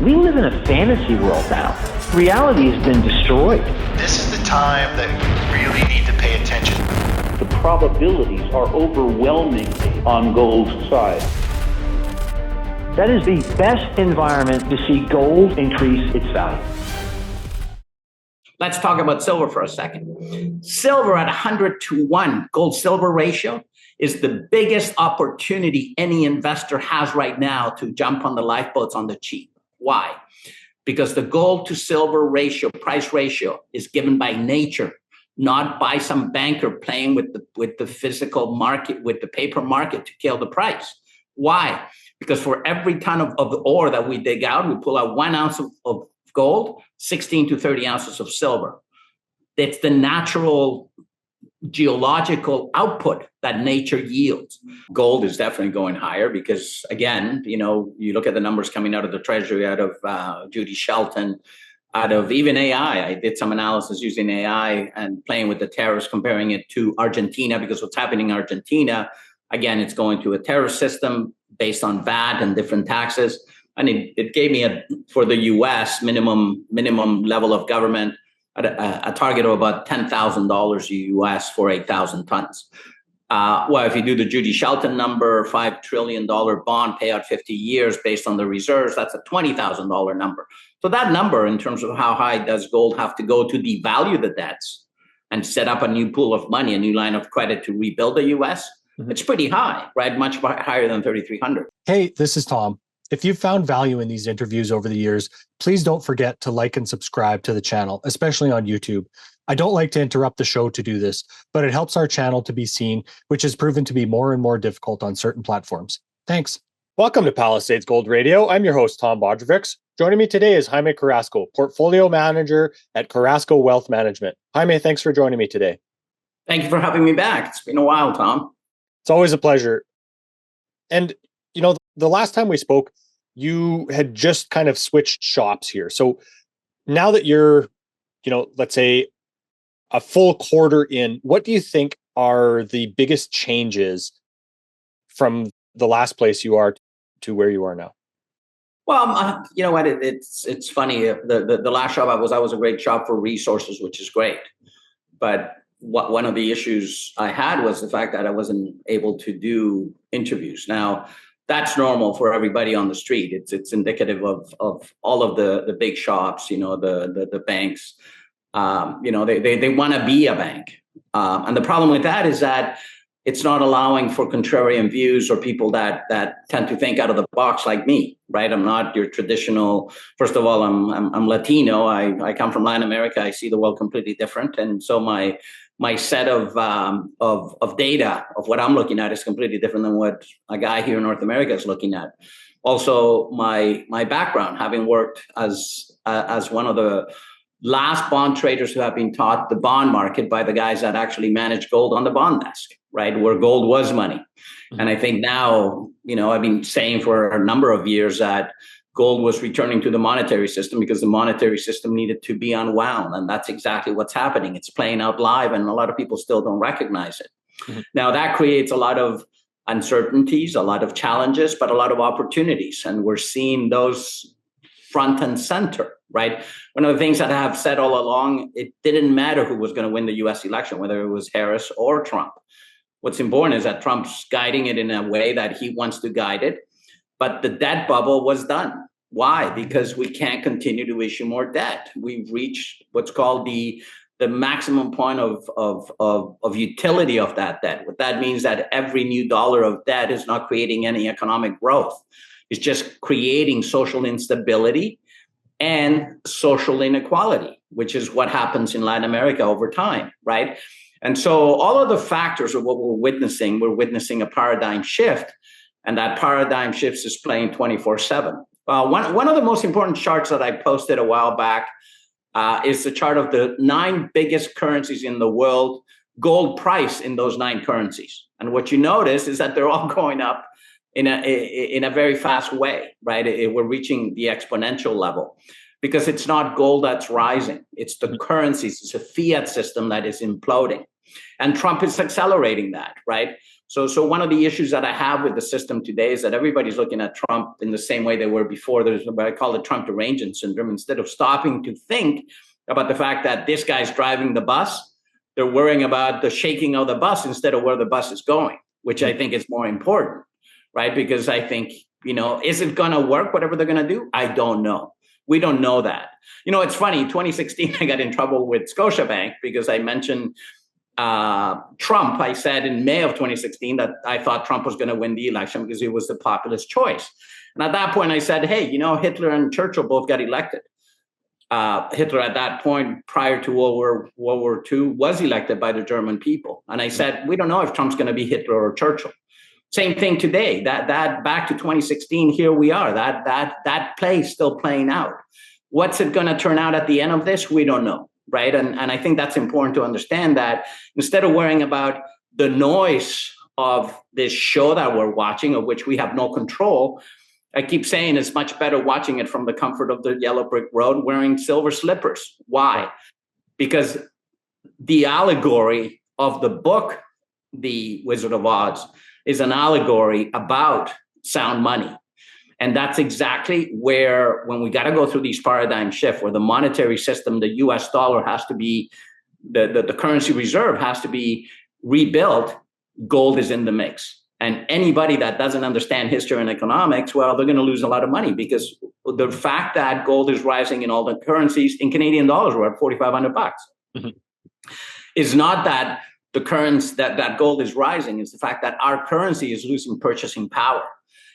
We live in a fantasy world now. Reality has been destroyed. This is the time that you really need to pay attention. The probabilities are overwhelming on gold's side. That is the best environment to see gold increase its value. Let's talk about silver for a second. Silver at 100-to-1 gold-silver ratio is the biggest opportunity any investor has right now to jump on the lifeboats on the cheap. Why? Because the gold to silver ratio, price ratio, is given by nature, not by some banker playing with the physical market, with the paper market to kill the price. Why? Because for every ton of the ore that we dig out, we pull out 1 ounce of gold, 16 to 30 ounces of silver. It's the natural geological output that nature yields. Gold is definitely going higher because, again, you look at the numbers coming out of the Treasury, out of Judy Shelton, out of even AI. I did some analysis using AI and playing with the tariffs, comparing it to Argentina, because what's happening in Argentina, again, it's going to a tariff system based on VAT and different taxes. And it gave me, for the U.S., minimum level of government, a target of about $10,000 U.S. for 8,000 tons. Well, if you do the Judy Shelton number, $5 trillion bond payout 50 years based on the reserves, that's a $20,000 number. So that number, in terms of how high does gold have to go to devalue the debts and set up a new pool of money, a new line of credit to rebuild the U.S., it's pretty high, right? Much higher than 3,300. Hey, this is Tom. If you've found value in these interviews over the years, please don't forget to like and subscribe to the channel, especially on YouTube. I don't like to interrupt the show to do this, but it helps our channel to be seen, which has proven to be more and more difficult on certain platforms. Thanks. Welcome to Palisades Gold Radio. I'm your host, Tom Bodrovics. Joining me today is Jaime Carrasco, Portfolio Manager at Carrasco Wealth Management. Jaime, thanks for joining me today. Thank you for having me back. It's been a while, Tom. It's always a pleasure. And, the last time we spoke, you had just kind of switched shops here. So now that you're, let's say a full quarter in, what do you think are the biggest changes from the last place you are to where you are now? Well, you know what? It's funny. The last shop I was a great shop for resources, which is great. But one of the issues I had was the fact that I wasn't able to do interviews. Now, that's normal for everybody on the street. It's indicative of all of the big shops, the banks. They want to be a bank. And the problem with that is that it's not allowing for contrarian views or people that tend to think out of the box like me, right? I'm not your traditional. First of all, I'm Latino. I come from Latin America. I see the world completely different, and so my set of data of what I'm looking at is completely different than what a guy here in North America is looking at. Also, my background, having worked as one of the last bond traders who have been taught the bond market by the guys that actually manage gold on the bond desk, right, where gold was money. And I think now, I've been saying for a number of years that gold was returning to the monetary system because the monetary system needed to be unwound. And that's exactly what's happening. It's playing out live, and a lot of people still don't recognize it. Now, that creates a lot of uncertainties, a lot of challenges, but a lot of opportunities. And we're seeing those front and center, right? One of the things that I have said all along, it didn't matter who was going to win the US election, whether it was Harris or Trump. What's important is that Trump's guiding it in a way that he wants to guide it. But the debt bubble was done. Why? Because we can't continue to issue more debt. We've reached what's called the maximum point of utility of that debt. What that means that every new dollar of debt is not creating any economic growth. It's just creating social instability and social inequality, which is what happens in Latin America over time, right? And so all of the factors of what we're witnessing a paradigm shift, and that paradigm shift is playing 24/7. One of the most important charts that I posted a while back is the chart of the 9 biggest currencies in the world, gold price in those 9 currencies. And what you notice is that they're all going up in a very fast way, right? We're reaching the exponential level because it's not gold that's rising. It's the currencies. It's a fiat system that is imploding. And Trump is accelerating that, right? So one of the issues that I have with the system today is that everybody's looking at Trump in the same way they were before. There's what I call the Trump derangement syndrome. Instead of stopping to think about the fact that this guy's driving the bus, they're worrying about the shaking of the bus instead of where the bus is going, which I think is more important, right? Because I think, is it going to work, whatever they're going to do? I don't know. We don't know that. It's funny, 2016, I got in trouble with Scotiabank because I mentioned Trump. I said in May of 2016 that I thought Trump was going to win the election because he was the populist choice. And at that point, I said, hey, Hitler and Churchill both got elected. Hitler at that point, prior to World War II, was elected by the German people. And I said, we don't know if Trump's going to be Hitler or Churchill. Same thing today. That back to 2016, here we are. That play is still playing out. What's it going to turn out at the end of this? We don't know, right? And I think that's important to understand that instead of worrying about the noise of this show that we're watching, of which we have no control, I keep saying it's much better watching it from the comfort of the yellow brick road wearing silver slippers. Why? Because the allegory of the book, The Wizard of Oz, is an allegory about sound money. And that's exactly where, when we got to go through these paradigm shift, where the monetary system, the US dollar has to be, the currency reserve has to be rebuilt, gold is in the mix. And anybody that doesn't understand history and economics, well, they're going to lose a lot of money because the fact that gold is rising in all the currencies, in Canadian dollars, we're at $4,500, is not that the currency that gold is rising. It's the fact that our currency is losing purchasing power.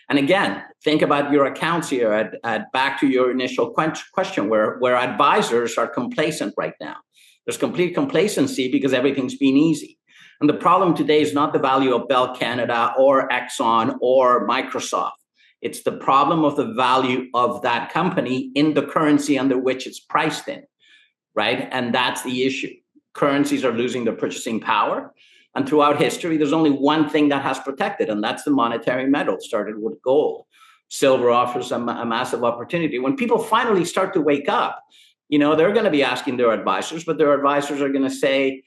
And again, think about your accounts here at back to your initial question, where advisors are complacent right now. There's complete complacency because everything's been easy. And the problem today is not the value of Bell Canada or Exxon or Microsoft. It's the problem of the value of that company in the currency under which it's priced in, right? And that's the issue. Currencies are losing their purchasing power. And throughout history, there's only one thing that has protected, and that's the monetary metal. It started with gold. Silver offers a massive opportunity. When people finally start to wake up, they're going to be asking their advisors, but their advisors are going to say,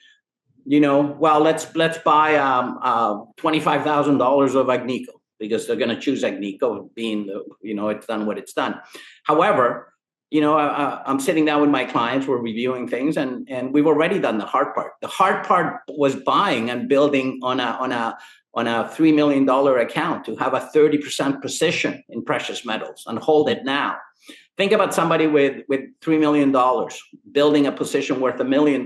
well, let's buy $25,000 of Agnico, because they're going to choose Agnico being it's done what it's done. However, I'm sitting down with my clients, we're reviewing things, and we've already done the hard part. The hard part was buying and building on a $3 million account to have a 30% position in precious metals and hold it now. Think about somebody with $3 million building a position worth $1 million.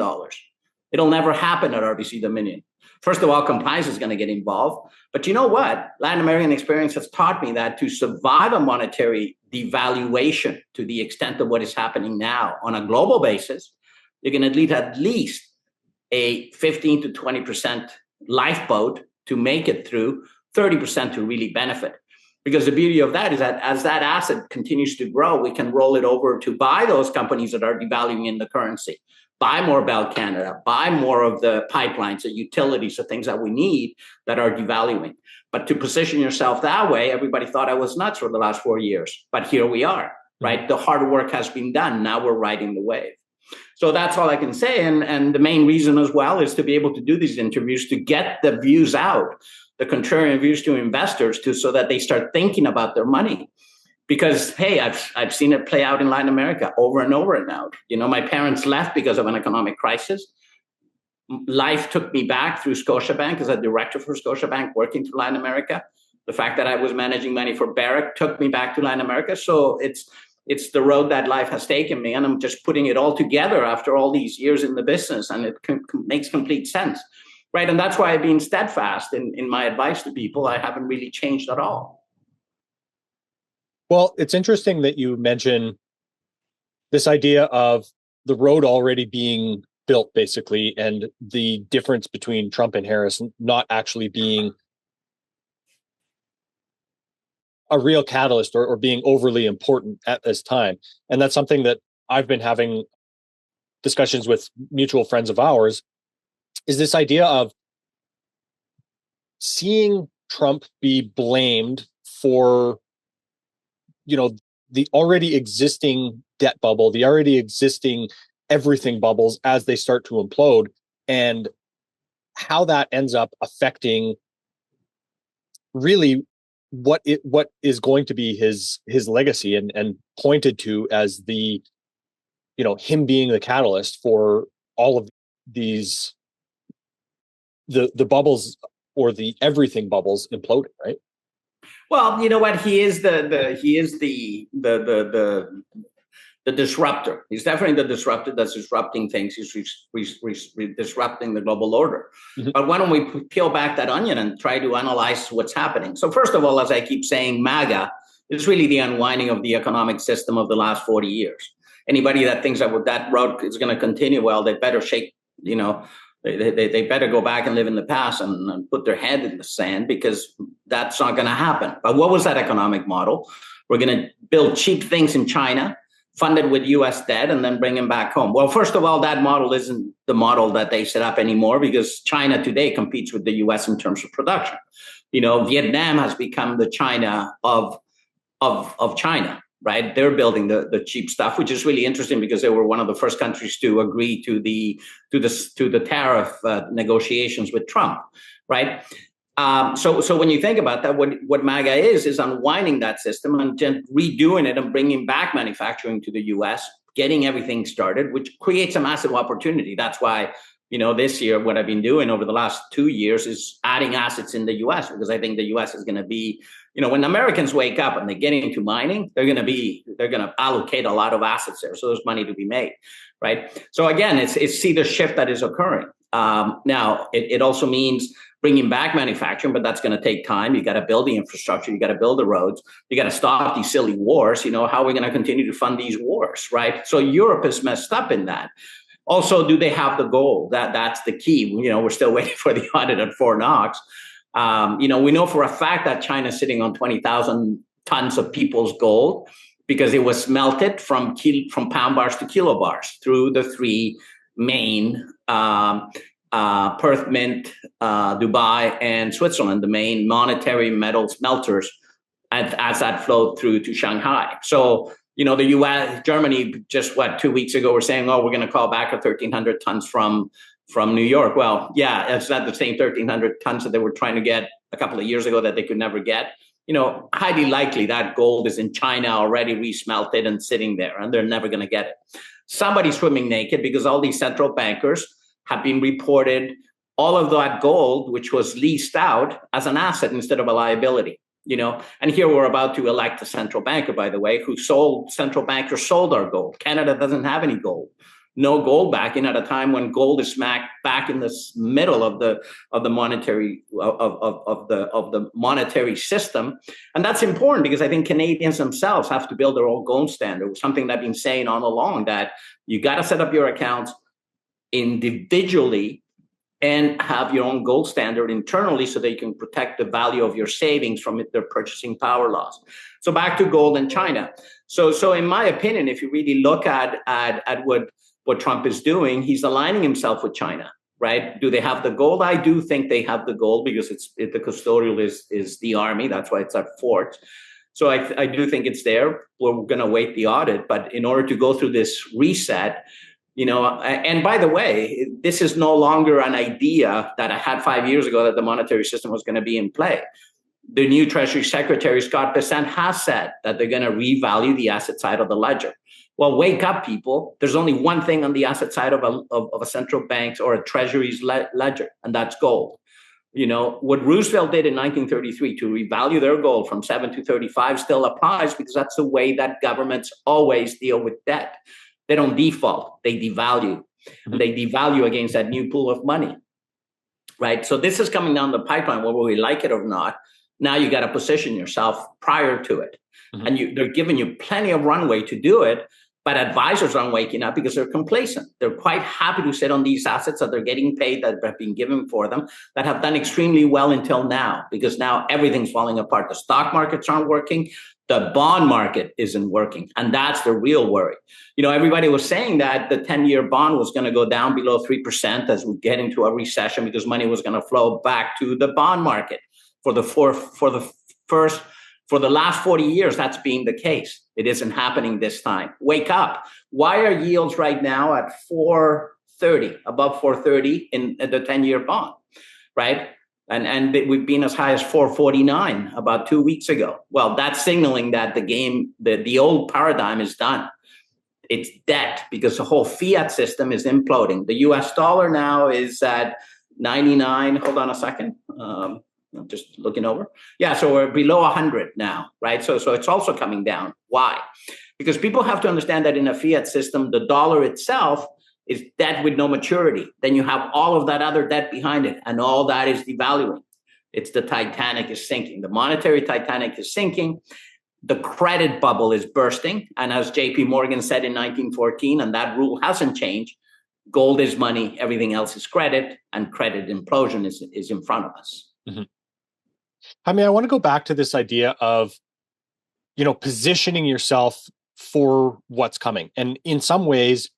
It'll never happen at RBC Dominion. First of all, compliance is going to get involved. But you know what? Latin American experience has taught me that to survive a monetary devaluation to the extent of what is happening now on a global basis, you're going to need at least a 15 to 20% lifeboat to make it through, 30% to really benefit. Because the beauty of that is that as that asset continues to grow, we can roll it over to buy those companies that are devaluing in the currency. Buy more Bell Canada, buy more of the pipelines, the utilities, the things that we need that are devaluing. But to position yourself that way, everybody thought I was nuts for the last 4 years. But here we are, right? The hard work has been done. Now we're riding the wave. So that's all I can say. And the main reason as well is to be able to do these interviews, to get the views out, the contrarian views to investors, so that they start thinking about their money. Because, hey, I've seen it play out in Latin America over and over now. My parents left because of an economic crisis. Life took me back through Scotiabank as a director for Scotiabank, working through Latin America. The fact that I was managing money for Barrick took me back to Latin America. So it's the road that life has taken me, and I'm just putting it all together after all these years in the business, and it makes complete sense, right? And that's why I've been steadfast in my advice to people. I haven't really changed at all. Well, it's interesting that you mention this idea of the road already being built, basically, and the difference between Trump and Harris not actually being a real catalyst or being overly important at this time. And that's something that I've been having discussions with mutual friends of ours, is this idea of seeing Trump be blamed for the already existing debt bubble, the already existing everything bubbles as they start to implode, and how that ends up affecting really what is going to be his legacy, and pointed to as the, him being the catalyst for all of these, the bubbles, or the everything bubbles imploding, right? Well, you know what? He is the disruptor. He's definitely the disruptor that's disrupting things. He's disrupting the global order. Mm-hmm. But why don't we peel back that onion and try to analyze what's happening? So first of all, as I keep saying, MAGA is really the unwinding of the economic system of the last 40 years. Anybody that thinks that road is going to continue, well, they better shake, they better go back and live in the past and put their head in the sand, because that's not going to happen. But what was that economic model? We're going to build cheap things in China, funded with US debt, and then bring them back home. Well, first of all, that model isn't the model that they set up anymore, because China today competes with the US in terms of production. Vietnam has become the China of China, right? They're building the cheap stuff, which is really interesting because they were one of the first countries to agree to the tariff negotiations with Trump, right? So when you think about that, what MAGA is unwinding that system and redoing it and bringing back manufacturing to the U.S., getting everything started, which creates a massive opportunity. That's why, this year, what I've been doing over the last 2 years is adding assets in the U.S., because I think the U.S. is going to be, when Americans wake up and they get into mining, they're going to allocate a lot of assets there. So there's money to be made, right? So again, it's see the shift that is occurring. Now, it also means bringing back manufacturing, but that's going to take time. You got to build the infrastructure. You got to build the roads. You got to stop these silly wars. How are we going to continue to fund these wars, right? So Europe is messed up in that. Also, do they have the gold? That's the key. We're still waiting for the audit at Fort Knox. We know for a fact that China's sitting on 20,000 tons of people's gold, because it was smelted from pound bars to kilo bars through the three main Perth Mint, Dubai, and Switzerland, the main monetary metal smelters, as that flowed through to Shanghai. So, the U.S., Germany, just 2 weeks ago, were saying, we're going to call back 1,300 tons from New York. Well, yeah, it's not the same 1,300 tons that they were trying to get a couple of years ago that they could never get. Highly likely that gold is in China already resmelted and sitting there, and they're never going to get it. Somebody's swimming naked, because all these central bankers have been reported all of that gold, which was leased out, as an asset instead of a liability. And here we're about to elect a central banker, by the way, central bankers sold our gold. Canada doesn't have any gold. No gold backing at a time when gold is smack back in the middle of the monetary of the monetary system. And that's important, because I think Canadians themselves have to build their own gold standard, something that I've been saying all along, that you got to set up your accounts individually and have your own gold standard internally, so that you can protect the value of your savings from their purchasing power loss. So back to gold and China. So in my opinion, if you really look at what Trump is doing, he's aligning himself with China, right? Do they have the gold? I do think they have the gold, because the custodial is the army. That's why it's at Fort. So I do think it's there. We're going to wait the audit, but in order to go through this reset, and by the way, this is no longer an idea that I had 5 years ago, that the monetary system was going to be in play. The new Treasury Secretary, Scott Bessent, has said that they're going to revalue the asset side of the ledger. Well, wake up, people. There's only one thing on the asset side of a central bank's or a Treasury's ledger, and that's gold. What Roosevelt did in 1933 to revalue their gold from 7 to 35 still applies, because that's the way that governments always deal with debt. They don't default, they devalue. And they devalue against that new pool of money, right? So this is coming down the pipeline, whether we like it or not. Now you got to position yourself prior to it. Mm-hmm. And they're giving you plenty of runway to do it, but advisors aren't waking up because they're complacent. They're quite happy to sit on these assets that they're getting paid, that have been given for them, that have done extremely well until now, because now everything's falling apart. The stock markets aren't working. The bond market isn't working. And that's the real worry. Everybody was saying that the 10-year bond was going to go down below 3% as we get into a recession, because money was going to flow back to the bond market. For the last 40 years, that's been the case. It isn't happening this time. Wake up. Why are yields right now at 4.30, above 4.30 in the 10-year bond, right? And we've been as high as 449 about 2 weeks ago. Well, that's signaling that the old paradigm is done. It's dead because the whole fiat system is imploding. The US dollar now is at 99. Hold on a second. I'm just looking over. Yeah, so we're below 100 now, right? So it's also coming down. Why? Because people have to understand that in a fiat system, the dollar itself is debt with no maturity. Then you have all of that other debt behind it, and all that is devaluing. It's the Titanic is sinking. The monetary Titanic is sinking. The credit bubble is bursting. And as JP Morgan said in 1914, and that rule hasn't changed, gold is money, everything else is credit, and credit implosion is in front of us. Mm-hmm. I mean, I want to go back to this idea of, positioning yourself for what's coming. And in some ways,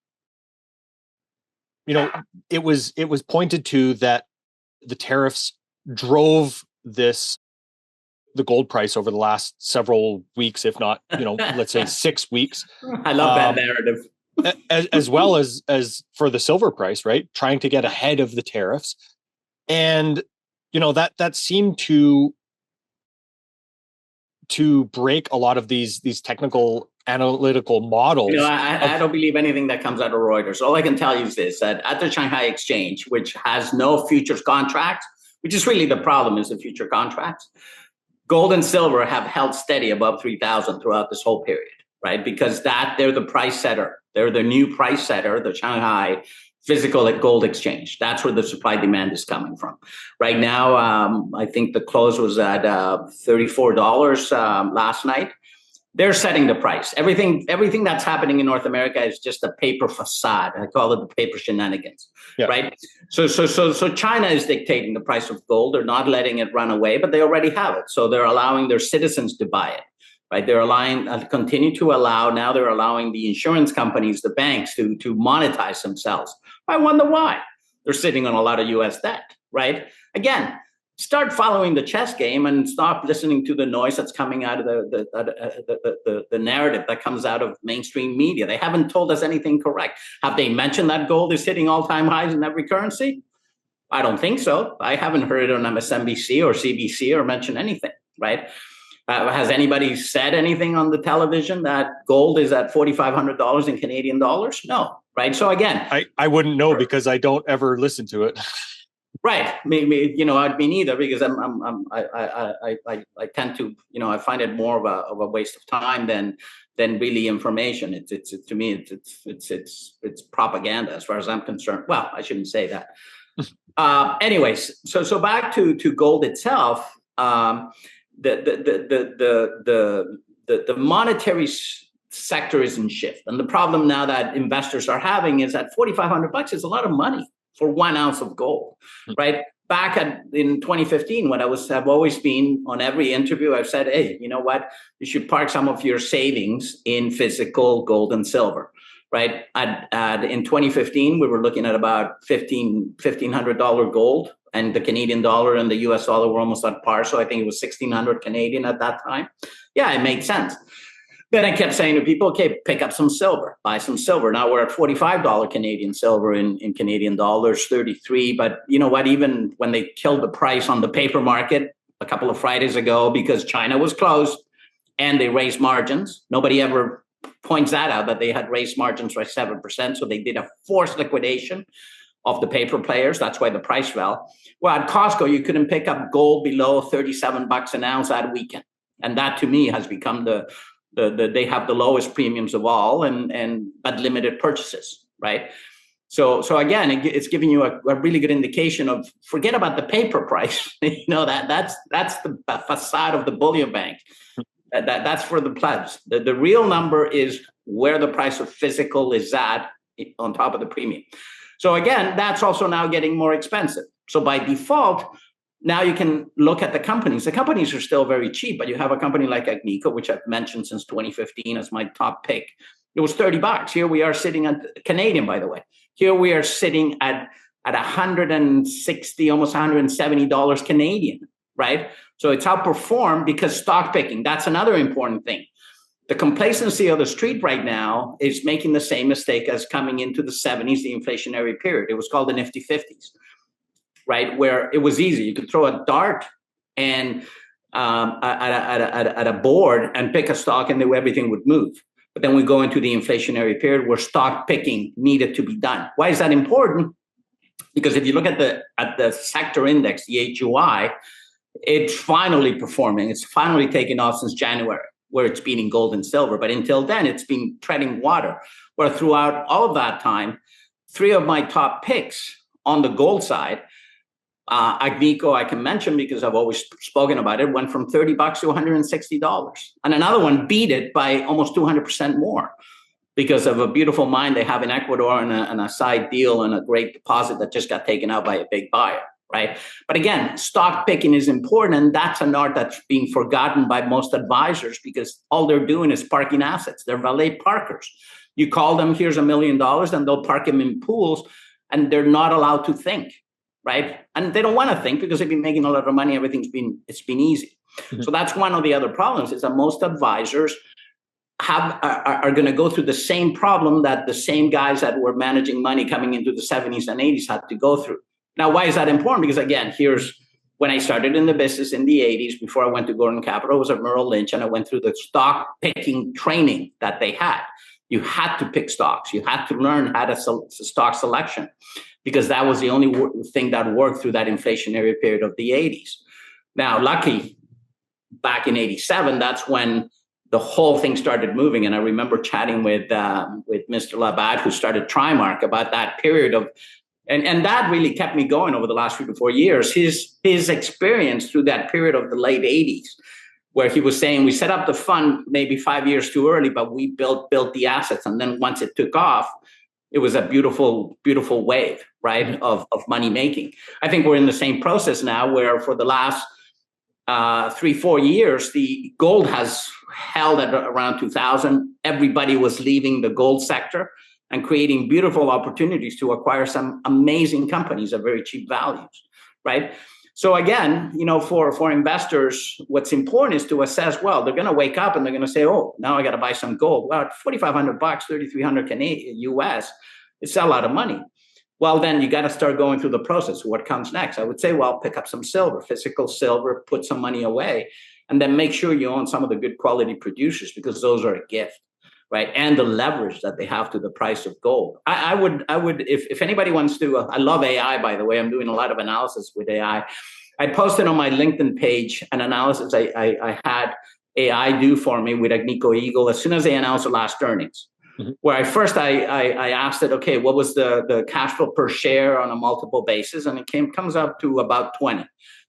it was pointed to that the tariffs drove the gold price over the last several weeks, if not, let's say 6 weeks. I love that narrative. as well as for the silver price, right? Trying to get ahead of the tariffs. And, that seemed to break a lot of these technical analytical models. I don't believe anything that comes out of Reuters. All I can tell you is this, that at the Shanghai Exchange, which has no futures contracts, which is really the problem, is the future contracts, gold and silver have held steady above 3,000 throughout this whole period, right? Because they're the price setter. They're the new price setter, the Shanghai physical gold exchange. That's where the supply demand is coming from. Right now, I think the close was at $34 last night. They're setting the price. Everything that's happening in North America is just a paper facade. I call it the paper shenanigans, right? So China is dictating the price of gold. They're not letting it run away, but they already have it. So they're allowing their citizens to buy it, right? They're allowing now they're allowing the insurance companies, the banks to monetize themselves. I wonder why. They're sitting on a lot of US debt, right? Again, start following the chess game and stop listening to the noise that's coming out of the narrative that comes out of mainstream media. They haven't told us anything correct. Have they mentioned that gold is hitting all-time highs in every currency? I don't think so. I haven't heard it on MSNBC or CBC or mentioned anything, right? Has anybody said anything on the television that gold is at $4,500 in Canadian dollars? No, right? So again, I wouldn't know because I don't ever listen to it. Right. Me neither, because I tend to, I find it more of a waste of time than really information. It's to me, it's propaganda as far as I'm concerned. Well, I shouldn't say that. Anyways, so back to gold itself. The monetary sector is in shift, and the problem now that investors are having is that $4,500 is a lot of money for 1 ounce of gold, right? Back in 2015, when I've always been on every interview, I've said, hey, you know what? You should park some of your savings in physical gold and silver, right? In 2015, we were looking at about $1,500 gold, and the Canadian dollar and the US dollar were almost at par. So I think it was 1,600 Canadian at that time. Yeah, it made sense. Then I kept saying to people, okay, pick up some silver, buy some silver. Now we're at $45 Canadian silver in Canadian dollars, 33. But you know what? Even when they killed the price on the paper market a couple of Fridays ago because China was closed and they raised margins, nobody ever points that out, that they had raised margins by 7%. So they did a forced liquidation of the paper players. That's why the price fell. Well, at Costco, you couldn't pick up gold below $37 an ounce at weekend. And that to me has become they have the lowest premiums of all but limited purchases, right? So again, it's giving you a really good indication of forget about the paper price. That's the facade of the bullion bank. That's for the plebs. The real number is where the price of physical is at on top of the premium. So again, that's also now getting more expensive. So by default, now you can look at the companies. The companies are still very cheap, but you have a company like Agnico, which I've mentioned since 2015 as my top pick. It was $30. Here we are sitting at Canadian, by the way. Here we are sitting at $160, almost $170 Canadian, right? So it's outperformed because stock picking. That's another important thing. The complacency of the street right now is making the same mistake as coming into the 70s, the inflationary period. It was called the Nifty 50s. right? Where it was easy. You could throw a dart and at a board and pick a stock and everything would move. But then we go into the inflationary period where stock picking needed to be done. Why is that important? Because if you look at the sector index, the HUI, it's finally performing. It's finally taken off since January, where it's beating gold and silver. But until then, it's been treading water. Where throughout all of that time, 3 of my top picks on the gold side, Agnico, I can mention because I've always spoken about it, went from $30 to $160. And another one beat it by almost 200% more because of a beautiful mine they have in Ecuador and a side deal and a great deposit that just got taken out by a big buyer, right? But again, stock picking is important, and that's an art that's being forgotten by most advisors because all they're doing is parking assets. They're valet parkers. You call them, here's $1 million, and they'll park them in pools, and they're not allowed to think, right? And they don't want to think because they've been making a lot of money. It's been easy. Mm-hmm. So that's one of the other problems is that most advisors are going to go through the same problem that the same guys that were managing money coming into the 70s and 80s had to go through. Now, why is that important? Because again, here's when I started in the business in the 80s, before I went to Gordon Capital, I was at Merrill Lynch, and I went through the stock picking training that they had. You had to pick stocks. You had to learn how to stock selection because that was the only thing that worked through that inflationary period of the 80s. Now, lucky, back in 87, that's when the whole thing started moving. And I remember chatting with Mr. Labatt, who started Trimark, about that period of, and that really kept me going over the last 3 to 4 years. His experience through that period of the late 80s, where he was saying we set up the fund maybe 5 years too early, but we built the assets. And then once it took off, it was a beautiful, beautiful wave, right, of money making. I think we're in the same process now where for the last 3-4 years, the gold has held at around 2000. Everybody was leaving the gold sector and creating beautiful opportunities to acquire some amazing companies at very cheap values, right? So again, for investors, what's important is to assess, well, they're going to wake up and they're going to say, oh, now I got to buy some gold. Well, $4,500, $3,300 Canadian US, it's a lot of money. Well, then you got to start going through the process. What comes next? I would say, well, pick up some silver, physical silver, put some money away, and then make sure you own some of the good quality producers because those are a gift, right? And the leverage that they have to the price of gold. I would, if anybody wants to, I love AI, by the way. I'm doing a lot of analysis with AI. I posted on my LinkedIn page an analysis I had AI do for me with Agnico Eagle as soon as they announced the last earnings. Mm-hmm. Where I asked it, okay, what was the cash flow per share on a multiple basis? And it comes up to about 20. I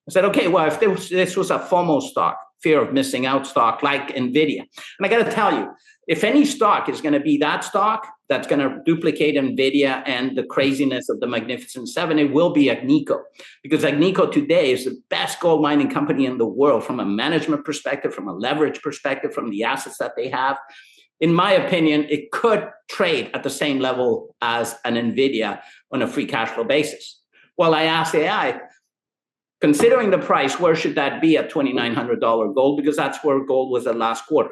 said, okay, well, if this was a FOMO stock, fear of missing out stock like NVIDIA. And I got to tell you, if any stock is going to be that stock that's going to duplicate NVIDIA and the craziness of the Magnificent Seven, it will be Agnico. Because Agnico today is the best gold mining company in the world from a management perspective, from a leverage perspective, from the assets that they have. In my opinion, it could trade at the same level as an NVIDIA on a free cash flow basis. Well, I asked AI, considering the price, where should that be at $2,900 gold? Because that's where gold was at last quarter.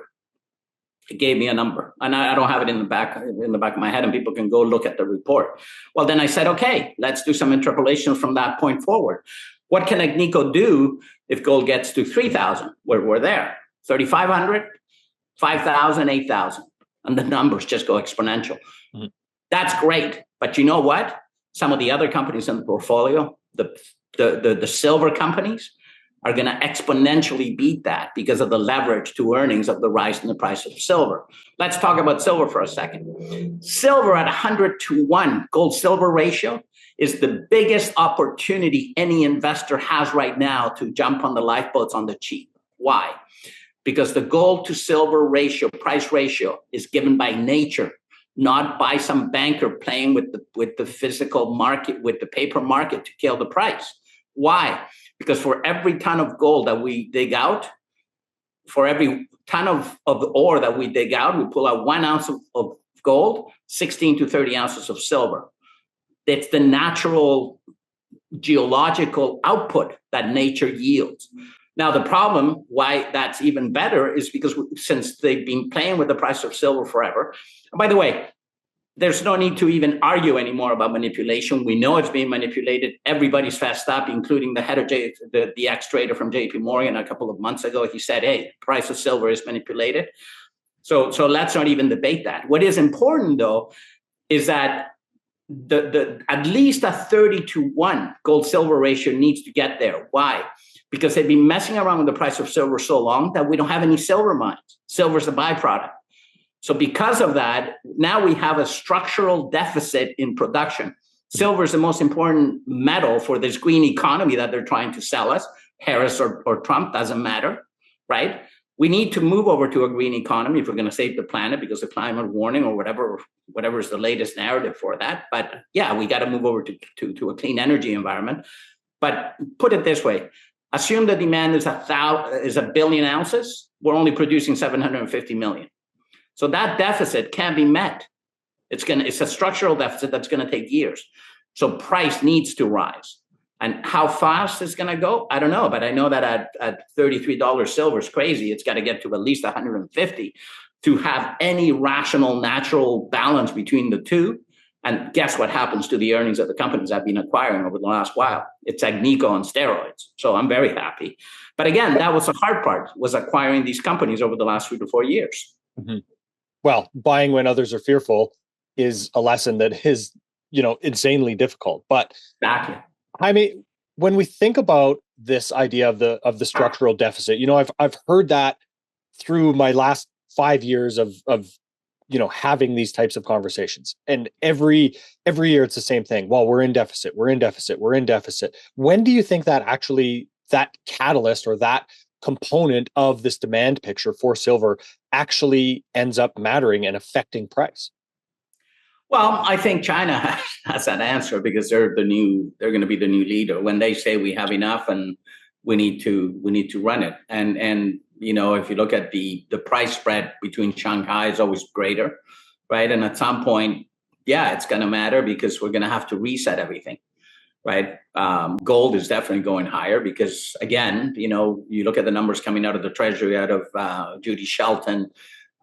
It gave me a number, and I don't have it in the back of my head, and people can go look at the report. Well, then I said, okay, let's do some interpolation from that point forward. What can Agnico do if gold gets to 3,000? We're there. 3,500, 5,000, 8,000, and the numbers just go exponential. Mm-hmm. That's great, but you know what? Some of the other companies in the portfolio, the silver companies, are going to exponentially beat that because of the leverage to earnings of the rise in the price of silver. Let's talk about silver for a second. Silver at 100-to-1 gold-silver ratio is the biggest opportunity any investor has right now to jump on the lifeboats on the cheap. Why? Because the gold to silver ratio, price ratio, is given by nature, not by some banker playing with the physical market, with the paper market to kill the price. Why? Because for every ton of gold that we dig out, for every ton of ore that we dig out, we pull out 1 ounce of gold, 16 to 30 ounces of silver. It's the natural geological output that nature yields. Now, the problem why that's even better is because since they've been playing with the price of silver forever, and by the way, there's no need to even argue anymore about manipulation. We know it's being manipulated. Everybody's fessed up, including the head of the ex-trader from JP Morgan a couple of months ago. He said, hey, price of silver is manipulated. So let's not even debate that. What is important, though, is that the at least a 30-to-1 gold-silver ratio needs to get there. Why? Because they've been messing around with the price of silver so long that we don't have any silver mines. Silver is a byproduct. So because of that, now we have a structural deficit in production. Silver is the most important metal for this green economy that they're trying to sell us. Harris or Trump, doesn't matter, right? We need to move over to a green economy if we're going to save the planet because of climate warning or whatever is the latest narrative for that. But yeah, we got to move over to a clean energy environment. But put it this way, assume the demand is a billion ounces. We're only producing 750 million. So that deficit can't be met. It's a structural deficit that's going to take years. So price needs to rise. And how fast it's going to go, I don't know. But I know that at $33 silver is crazy. It's got to get to at least 150 to have any rational, natural balance between the two. And guess what happens to the earnings of the companies I've been acquiring over the last while? It's Agnico on steroids. So I'm very happy. But again, that was the hard part, was acquiring these companies over the last 3 to 4 years. Mm-hmm. Well, buying when others are fearful is a lesson that is, insanely difficult. But exactly. Jaime, when we think about this idea of the structural deficit, I've heard that through my last 5 years of having these types of conversations, and every year it's the same thing. Well, we're in deficit. When do you think that catalyst or that component of this demand picture for silver actually ends up mattering and affecting price? Well, I think China has that answer because they're going to be the new leader. When they say we have enough and we need to run it, and if you look at the price spread between Shanghai is always greater, right? And at some point, yeah, it's going to matter because we're going to have to reset everything. Right. Gold is definitely going higher because, again, you look at the numbers coming out of the Treasury, out of Judy Shelton,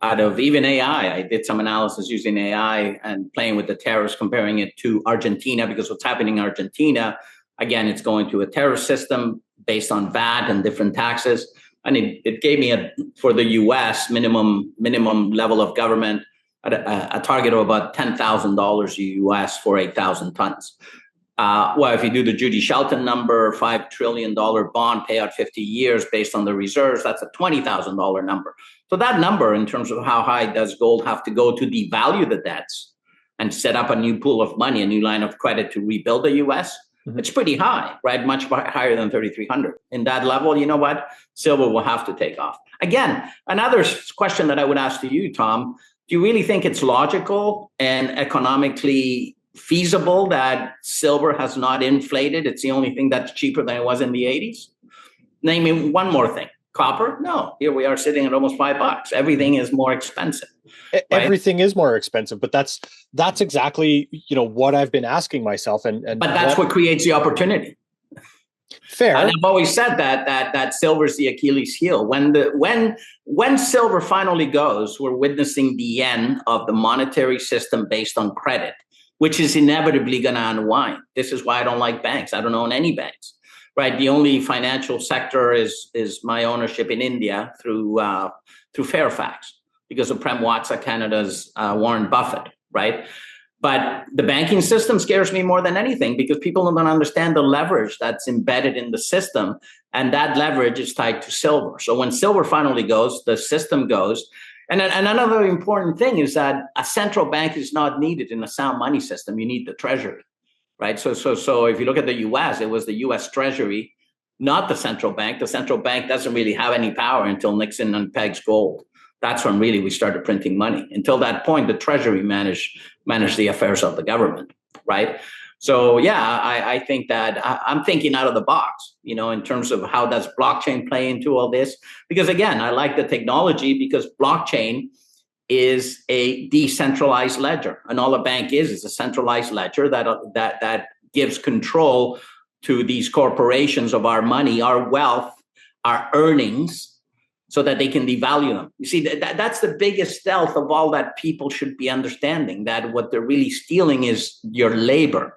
out of even AI. I did some analysis using AI and playing with the tariffs, comparing it to Argentina, because what's happening in Argentina, again, it's going to a tariff system based on VAT and different taxes. And it gave me for the US minimum level of government, a target of about $10,000 US for 8,000 tons. Well, if you do the Judy Shelton number, $5 trillion bond payout 50 years based on the reserves, that's a $20,000 number. So that number, in terms of how high does gold have to go to devalue the debts and set up a new pool of money, a new line of credit to rebuild the U.S., it's pretty high, right? Much higher than 3,300. In that level, you know what? Silver will have to take off. Again, another question that I would ask to you, Tom, do you really think it's logical and economically feasible that silver has not inflated? It's the only thing that's cheaper than it was in the 80s. Name me one more thing. Copper? No. Here we are sitting at almost $5. Everything is more expensive. Right? Everything is more expensive, but that's exactly what I've been asking myself. And but that's what creates the opportunity. Fair. And I've always said that silver is the Achilles heel. When silver finally goes, we're witnessing the end of the monetary system based on credit, which is inevitably going to unwind. This is why I don't like banks. I don't own any banks, right? The only financial sector is my ownership in India through Fairfax because of Prem Watsa, Canada's Warren Buffett, right? But the banking system scares me more than anything because people don't understand the leverage that's embedded in the system, and that leverage is tied to silver. So when silver finally goes, the system goes. And another important thing is that a central bank is not needed in a sound money system. You need the Treasury, right? So if you look at the U.S., it was the U.S. Treasury, not the central bank. The central bank doesn't really have any power until Nixon unpegs gold. That's when really we started printing money. Until that point, the Treasury managed the affairs of the government, right? So yeah, I think that I'm thinking out of the box, in terms of how does blockchain play into all this? Because again, I like the technology because blockchain is a decentralized ledger, and all a bank is a centralized ledger that gives control to these corporations of our money, our wealth, our earnings. so that they can devalue them. You see, that's the biggest stealth of all that people should be understanding, that what they're really stealing is your labor,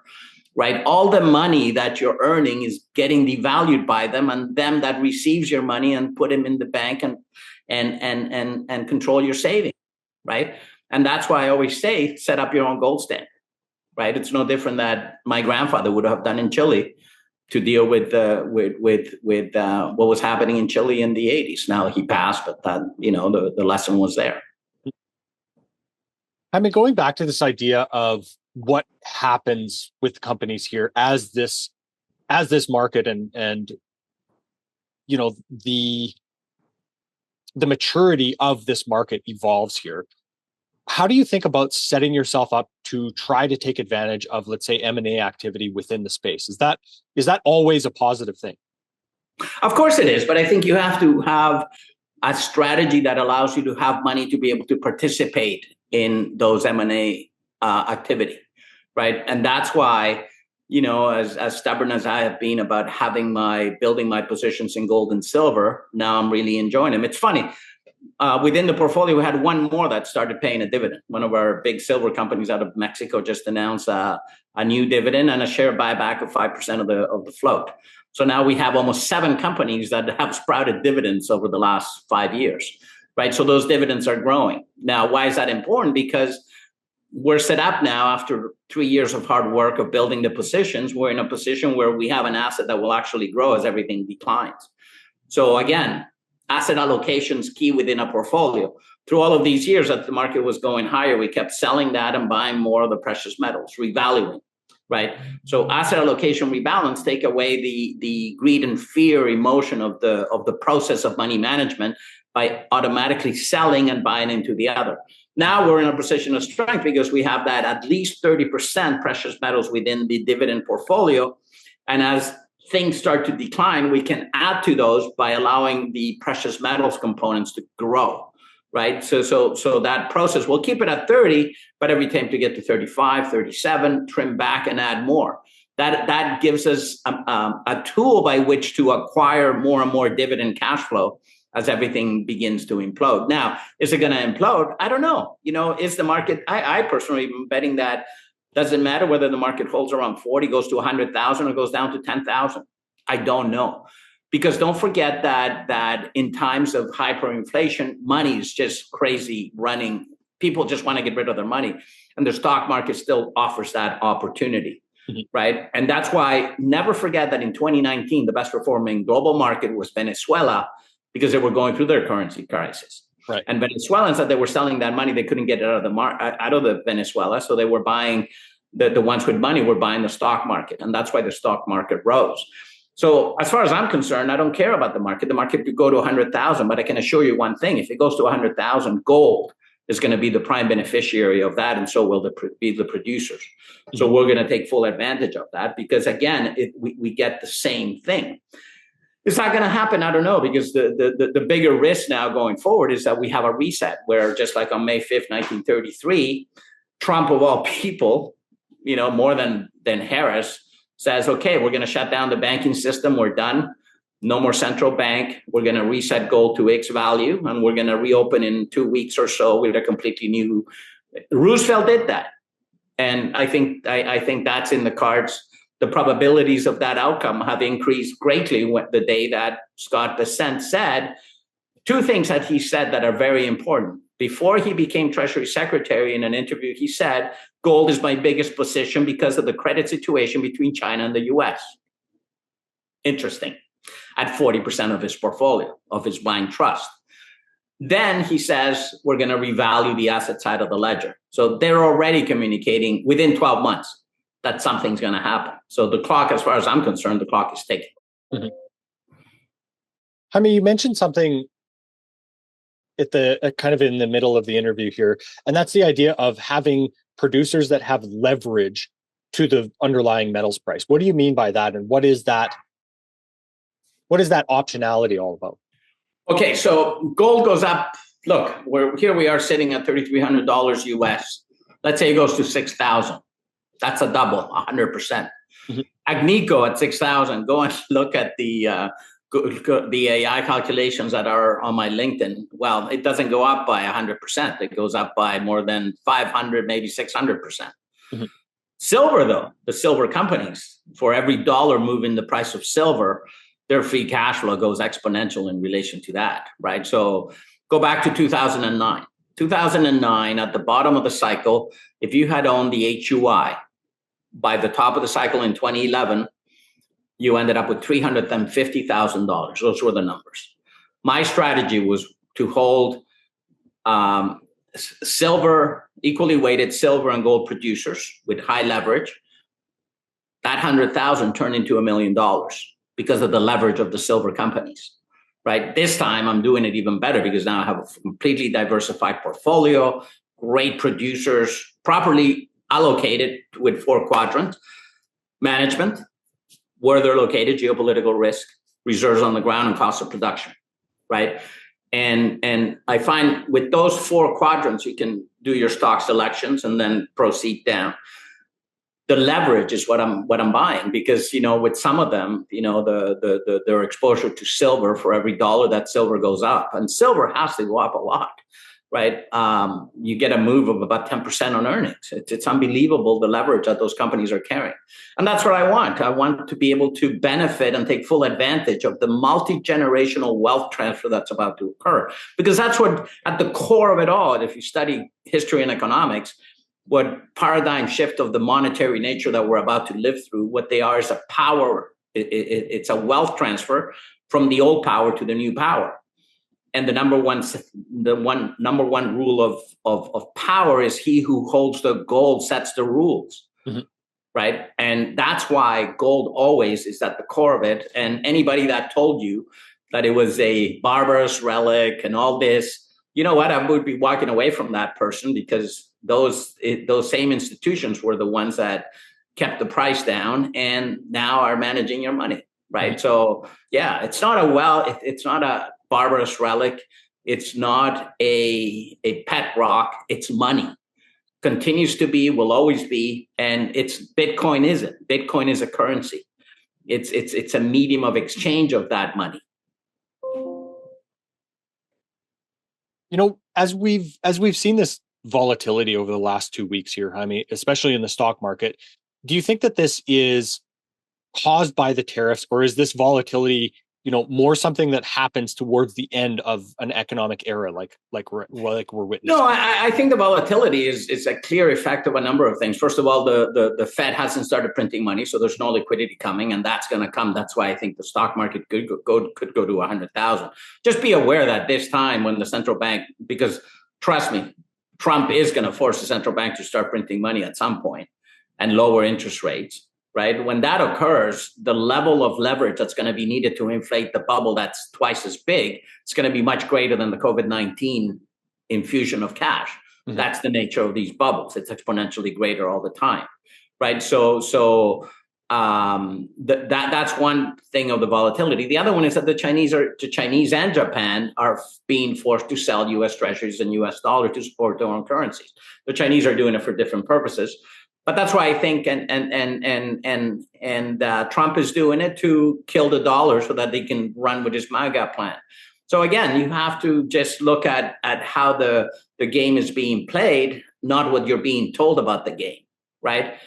right? All the money that you're earning is getting devalued by them, and them that receives your money and put them in the bank and control your savings, right? And that's why I always say, set up your own gold standard, right? It's no different that my grandfather would have done in Chile to deal with what was happening in Chile in the 80s. Now he passed, but that, the lesson was there. I mean, going back to this idea of what happens with companies here as this market and the maturity of this market evolves here. How do you think about setting yourself up to try to take advantage of, let's say, M&A activity within the space? Is that always a positive thing? Of course it is, but I think you have to have a strategy that allows you to have money to be able to participate in those M&A activity, right? And that's why, as stubborn as I have been about building my positions in gold and silver, now I'm really enjoying them. It's funny. Within the portfolio, we had one more that started paying a dividend. One of our big silver companies out of Mexico just announced a new dividend and a share buyback of 5% of the float. So now we have almost 7 companies that have sprouted dividends over the last 5 years, right? So those dividends are growing. Now, why is that important? Because we're set up now after 3 years of hard work of building the positions. We're in a position where we have an asset that will actually grow as everything declines. So again, asset allocation is key within a portfolio. Through all of these years that the market was going higher, we kept selling that and buying more of the precious metals, revaluing, right? So asset allocation rebalance, take away the greed and fear emotion of the process of money management by automatically selling and buying into the other. Now we're in a position of strength because we have that at least 30% precious metals within the dividend portfolio. And as things start to decline, we can add to those by allowing the precious metals components to grow, right? So that process, we'll keep it at 30, but every time to get to 35, 37, trim back and add more. That gives us a tool by which to acquire more and more dividend cash flow as everything begins to implode. Now, is it going to implode? I don't know. Is the market, I personally am betting that doesn't matter whether the market holds around 40, goes to 100,000 or goes down to 10,000. I don't know. Because don't forget that in times of hyperinflation, money is just crazy running. People just want to get rid of their money. And the stock market still offers that opportunity, right? And that's why never forget that in 2019, the best performing global market was Venezuela because they were going through their currency crisis. Right. And Venezuelans said they were selling that money. They couldn't get it out of the Venezuela. So they were buying, the ones with money were buying the stock market. And that's why the stock market rose. So as far as I'm concerned, I don't care about the market. The market could go to 100,000, but I can assure you one thing. If it goes to 100,000, gold is going to be the prime beneficiary of that. And so will be the producers. So we're going to take full advantage of that because, again, we get the same thing. It's not going to happen. I don't know, because the bigger risk now going forward is that we have a reset where, just like on May 5th, 1933, Trump, of all people, more than Harris, says, okay, we're going to shut down the banking system. We're done. No more central bank. We're going to reset gold to X value, and we're going to reopen in 2 weeks or so with a completely new. Roosevelt did that, and I think that's in the cards. The probabilities of that outcome have increased greatly the day that Scott Bessent said 2 things that he said that are very important. Before he became Treasury Secretary, in an interview, he said, gold is my biggest position because of the credit situation between China and the US. Interesting. At 40% of his portfolio, of his buying trust. Then he says, we're going to revalue the asset side of the ledger. So they're already communicating within 12 months that something's going to happen. So the clock, as far as I'm concerned, the clock is ticking. Mm-hmm. I mean, you mentioned something at the kind of in the middle of the interview here, and that's the idea of having producers that have leverage to the underlying metals price. What do you mean by that, and what is that optionality all about? Okay, so gold goes up. Look, we are sitting at $3,300 US. Let's say it goes to 6,000. That's a double, 100%. Mm-hmm. Agnico at 6,000. Go and look at the the AI calculations that are on my LinkedIn, well, it doesn't go up by 100%. It goes up by more than 500, maybe 600%. Mhm. Silver, though, the silver companies, for every dollar move in the price of silver, their free cash flow goes exponential in relation to that, right? So go back to 2009. 2009, at the bottom of the cycle, if you had owned the HUI by the top of the cycle in 2011, you ended up with $350,000. Those were the numbers. My strategy was to hold silver, equally weighted silver and gold producers with high leverage. That 100,000 turned into $1 million because of the leverage of the silver companies, right? This time I'm doing it even better because now I have a completely diversified portfolio, great producers, properly allocated with 4 quadrants, management, where they're located, geopolitical risk, reserves on the ground, and cost of production, right? And I find with those 4 quadrants, you can do your stock selections and then proceed down. The leverage is what I'm buying because, with some of them, their exposure to silver, for every dollar that silver goes up, and silver has to go up a lot, right? You get a move of about 10% on earnings. It's unbelievable the leverage that those companies are carrying. And that's what I want. I want to be able to benefit and take full advantage of the multi-generational wealth transfer that's about to occur. Because that's what, at the core of it all, and if you study history and economics, what paradigm shift of the monetary nature that we're about to live through, what they are is a power. It's a wealth transfer from the old power to the new power. And the number one rule of power is he who holds the gold sets the rules, mm-hmm. right? And that's why gold always is at the core of it. And anybody that told you that it was a barbarous relic and all this, you know what? I would be walking away from that person because those same institutions were the ones that kept the price down and now are managing your money, right? Mm-hmm. So yeah, it's not a barbarous relic. It's not a pet rock. It's money. Continues to be, will always be, and Bitcoin isn't. Bitcoin is a currency. It's a medium of exchange of that money. As we've seen this volatility over the last 2 weeks here, Jaime, especially in the stock market, do you think that this is caused by the tariffs, or is this volatility, more something that happens towards the end of an economic era, like we're witnessing? No, I think the volatility is a clear effect of a number of things. First of all, the Fed hasn't started printing money, so there's no liquidity coming, and that's going to come. That's why I think the stock market could go to 100,000. Just be aware that this time when the central bank, because trust me, Trump is going to force the central bank to start printing money at some point and lower interest rates. Right? When that occurs, the level of leverage that's going to be needed to inflate the bubble that's twice as big, it's going to be much greater than the COVID-19 infusion of cash. Mm-hmm. That's the nature of these bubbles. It's exponentially greater all the time, right? So that's one thing of the volatility. The other one is that the Chinese and Japan are being forced to sell U.S. treasuries and U.S. dollar to support their own currencies. The Chinese are doing it for different purposes. But that's why I think, and Trump is doing it to kill the dollar so that they can run with his MAGA plan. So again, you have to just look at how the game is being played, not what you're being told about the game, right?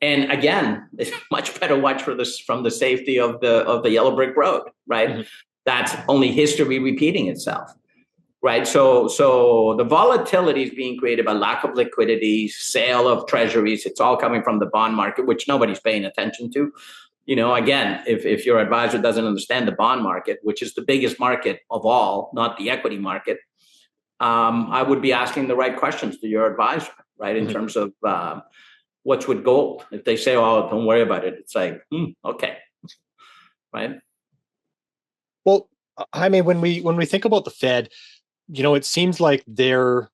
And again, it's much better watch for this from the safety of the yellow brick road, right? Mm-hmm. That's only history repeating itself. Right. So the volatility is being created by lack of liquidity, sale of treasuries. It's all coming from the bond market, which nobody's paying attention to. Again, if your advisor doesn't understand the bond market, which is the biggest market of all, not the equity market, I would be asking the right questions to your advisor, right? In mm-hmm. terms of what's with gold. If they say, "Oh, don't worry about it," it's like, okay, right? Well, Jaime, when we think about the Fed, it seems like their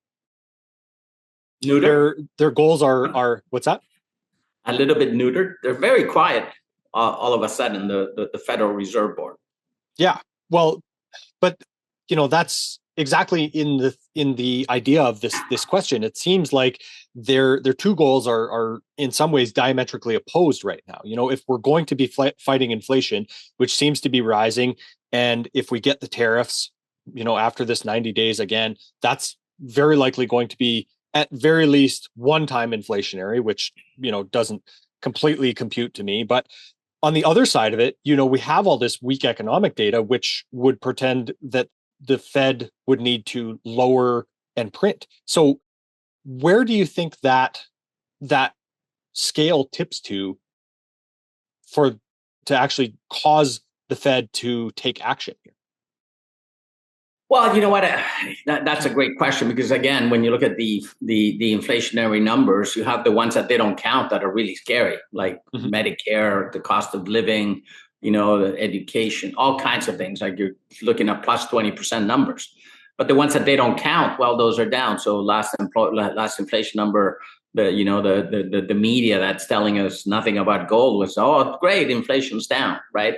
goals are what's that? A little bit neutered. They're very quiet all of a sudden, the Federal Reserve Board. Yeah. Well, but that's exactly in the idea of this question. It seems like their two goals are in some ways diametrically opposed right now. If we're going to be fighting inflation, which seems to be rising, and if we get the tariffs, after this 90 days again, that's very likely going to be at very least one-time inflationary, which doesn't completely compute to me. But on the other side of it, we have all this weak economic data, which would pretend that the Fed would need to lower and print. So where do you think that scale tips to actually cause the Fed to take action here? Well, you know what? That's a great question, because again, when you look at the inflationary numbers, you have the ones that they don't count that are really scary, like Medicare, the cost of living, the education, all kinds of things. Like you're looking at plus 20% numbers, but the ones that they don't count, well, those are down. So last inflation number, the media that's telling us nothing about gold was, oh, great, inflation's down, right?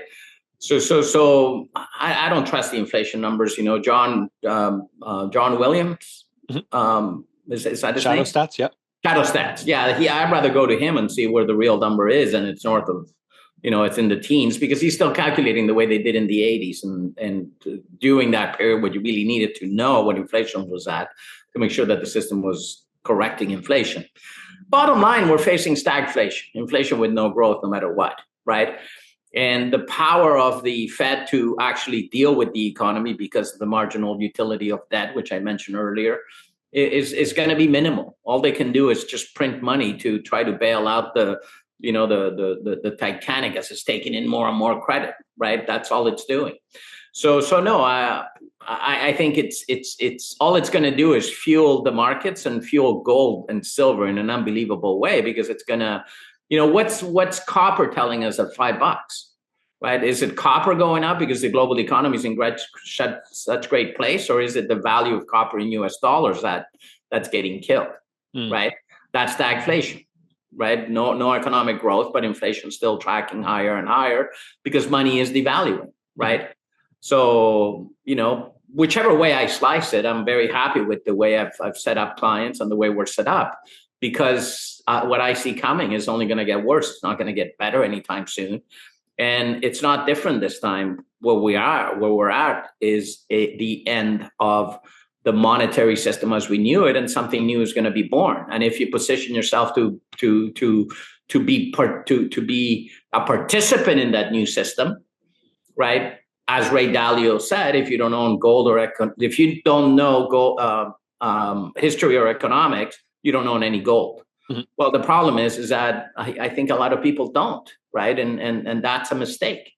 So I don't trust the inflation numbers. John Williams, is that his Shadow name? Stats, yeah. Shadow Stats, yeah. I'd rather go to him and see where the real number is, and it's north of, it's in the teens, because he's still calculating the way they did in the 80s, and during that period where you really needed to know what inflation was at to make sure that the system was correcting inflation. Bottom line, we're facing stagflation, inflation with no growth, no matter what, right? And the power of the Fed to actually deal with the economy, because of the marginal utility of debt, which I mentioned earlier, is going to be minimal. All they can do is just print money to try to bail out the Titanic as it's taking in more and more credit, right? That's all it's doing. So no, I think it's all it's going to do is fuel the markets and fuel gold and silver in an unbelievable way, because it's going to, what's copper telling us at $5, right? Is it copper going up because the global economy is in such great place, or is it the value of copper in US dollars that's getting killed, right? That's stagflation, right? No economic growth, but inflation still tracking higher and higher because money is devaluing, right? So, whichever way I slice it, I'm very happy with the way I've set up clients and the way we're set up, because what I see coming is only going to get worse. It's not going to get better anytime soon. And it's not different this time. Where we're at is the end of the monetary system as we knew it, and something new is going to be born. And if you position yourself to be a participant in that new system, right? As Ray Dalio said, if you don't own gold if you don't know gold, history or economics, you don't own any gold. Well, the problem is that I think a lot of people don't, right? And that's a mistake,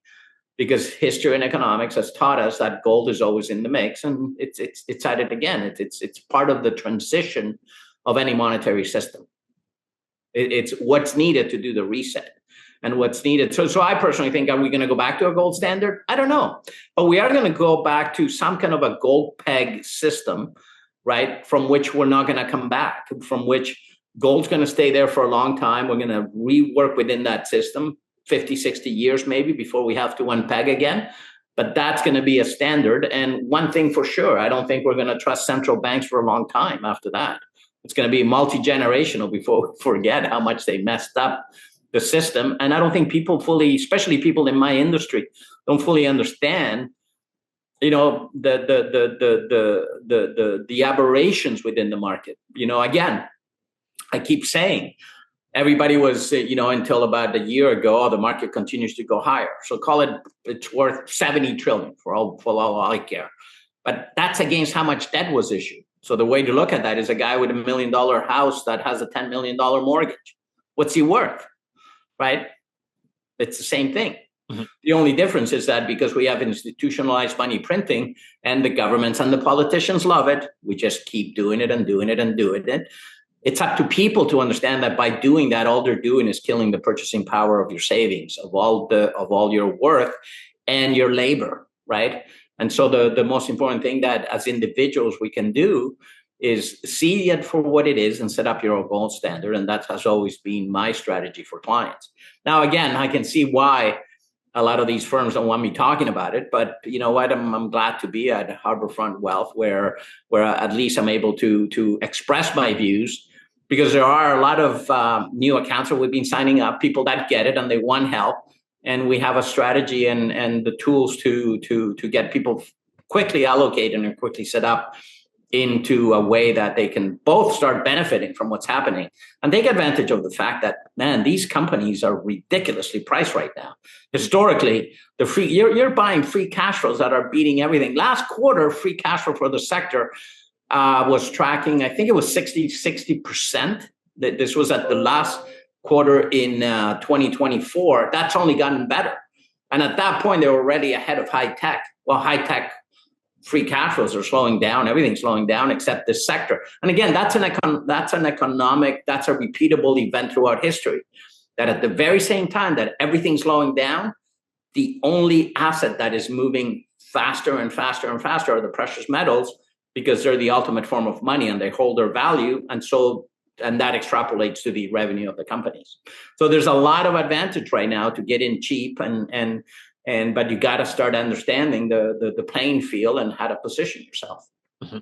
because history and economics has taught us that gold is always in the mix, and it's at it again. It's part of the transition of any monetary system. It's what's needed to do the reset, and what's needed. So I personally think, are we going to go back to a gold standard? I don't know, but we are going to go back to some kind of a gold peg system, right? From which we're not going to come back, from which gold's going to stay there for a long time. We're going to rework within that system, 50, 60 years maybe, before we have to unpeg again. But that's going to be a standard. And one thing for sure, I don't think we're going to trust central banks for a long time after that. It's going to be multi-generational before we forget how much they messed up the system. And I don't think people fully, especially people in my industry, don't fully understand, the aberrations within the market. Again, I keep saying, everybody was, until about a year ago, the market continues to go higher. So call it's worth 70 trillion for all I care. But that's against how much debt was issued. So the way to look at that is a guy with $1 million house that has a $10 million mortgage. What's he worth, right? It's the same thing. The only difference is that because we have institutionalized money printing, and the governments and the politicians love it, we just keep doing it and doing it and doing it. It's up to people to understand that by doing that, all they're doing is killing the purchasing power of your savings, of all your worth and your labor, right? And so the most important thing that as individuals we can do is see it for what it is and set up your own gold standard. And that has always been my strategy for clients. Now, again, I can see why a lot of these firms don't want me talking about it, but you know what? I'm glad to be at Harbourfront Wealth, where at least I'm able to express my views, because there are a lot of new accounts that we've been signing up, people that get it and they want help, and we have a strategy and the tools to get people quickly allocated and quickly set up into a way that they can both start benefiting from what's happening and take advantage of the fact that, man, these companies are ridiculously priced right now. Historically, you're buying free cash flows that are beating everything. Last quarter, free cash flow for the sector was tracking, I think it was 60%. This was at the last quarter in 2024. That's only gotten better. And at that point, they were already ahead of high tech. Well, high tech free cash flows are slowing down. Everything's slowing down except this sector. And again, that's a repeatable event throughout history. That at the very same time that everything's slowing down, the only asset that is moving faster and faster and faster are the precious metals, because they're the ultimate form of money and they hold their value. And that extrapolates to the revenue of the companies. So there's a lot of advantage right now to get in cheap but you got to start understanding the playing field and how to position yourself. Mm-hmm.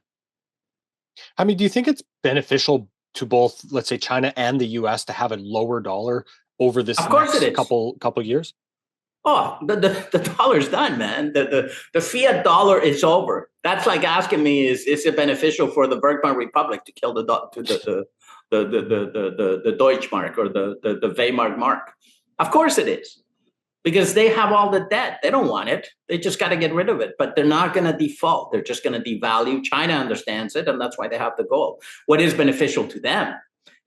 I mean, do you think it's beneficial to both, let's say, China and the US to have a lower dollar over this next couple years? Oh, the dollar's done, man. The fiat dollar is over. That's like asking me, is it beneficial for the Bergman Republic to kill the Deutschmark or the Weimar mark? Of course it is. Because they have all the debt. They don't want it. They just got to get rid of it. But they're not going to default. They're just going to devalue. China understands it, and that's why they have the gold. What is beneficial to them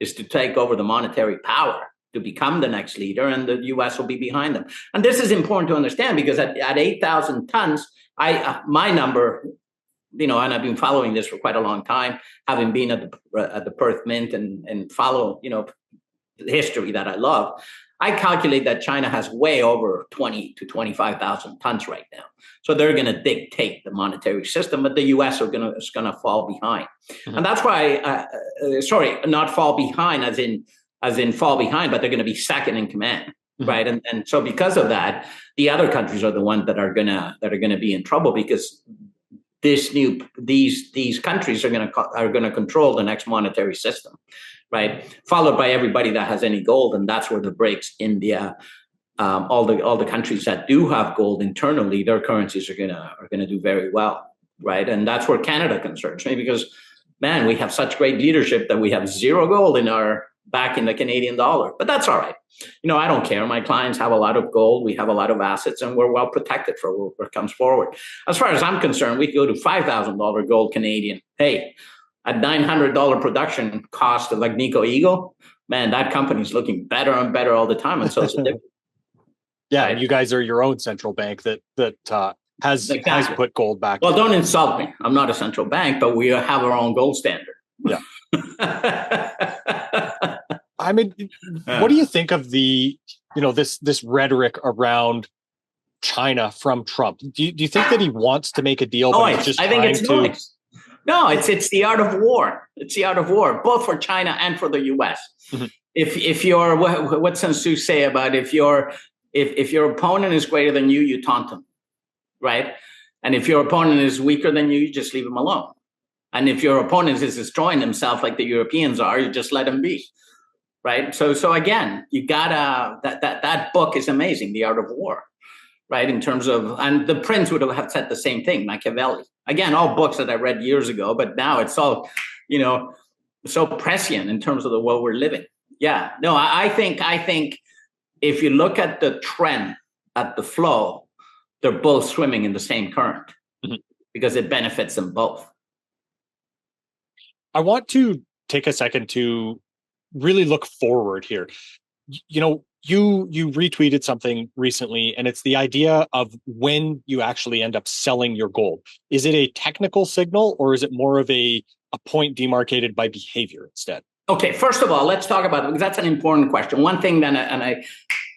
is to take over the monetary power, to become the next leader, and the U.S. will be behind them. And this is important to understand, because at 8,000 tons, my number, and I've been following this for quite a long time, having been at the Perth Mint and follow, the history that I love. I calculate that China has way over 20 to 25,000 tons right now. So they're going to dictate the monetary system, but the U.S. is going to fall behind. Mm-hmm. And that's why, not fall behind as in fall behind, but they're going to be second in command, mm-hmm. right? And so because of that, the other countries are the ones that are going to be in trouble, because these countries are going to control the next monetary system. Right, followed by everybody that has any gold, and that's where the BRICS, India, all the countries that do have gold internally, their currencies are gonna do very well, right? And that's where Canada concerns me, because, man, we have such great leadership that we have zero gold back in the Canadian dollar, but that's all right. I don't care. My clients have a lot of gold. We have a lot of assets, and we're well protected for what comes forward. As far as I'm concerned, we could go to $5,000 gold Canadian. Hey. At $900 production cost of like Nico Eagle, man, that company's looking better and better all the time. And so it's a different. Yeah, right? And you guys are your own central bank that has put gold back. Well, don't insult me. I'm not a central bank, but we have our own gold standard. Yeah. I mean, what do you think of the, this rhetoric around China from Trump? Do you think that he wants to make a deal? But he's just I think it's noise. No, it's the art of war. It's the art of war, both for China and for the U.S. Mm-hmm. If you're, what Sun Tzu say about if your opponent is greater than you, you taunt him, right? And if your opponent is weaker than you just leave him alone. And if your opponent is destroying himself like the Europeans are, you just let him be, right? So again, you gotta that book is amazing, The Art of War. Right, in terms of, and the Prince would have said the same thing, Machiavelli. Again, all books that I read years ago, but now it's all, so prescient in terms of the world we're living. Yeah, no, I think if you look at the trend, at the flow, they're both swimming in the same current, mm-hmm. because it benefits them both. I want to take a second to really look forward here. You retweeted something recently, and it's the idea of when you actually end up selling your gold. Is it a technical signal, or is it more of a point demarcated by behavior instead? Okay, first of all, let's talk about it, because that's an important question. One thing that,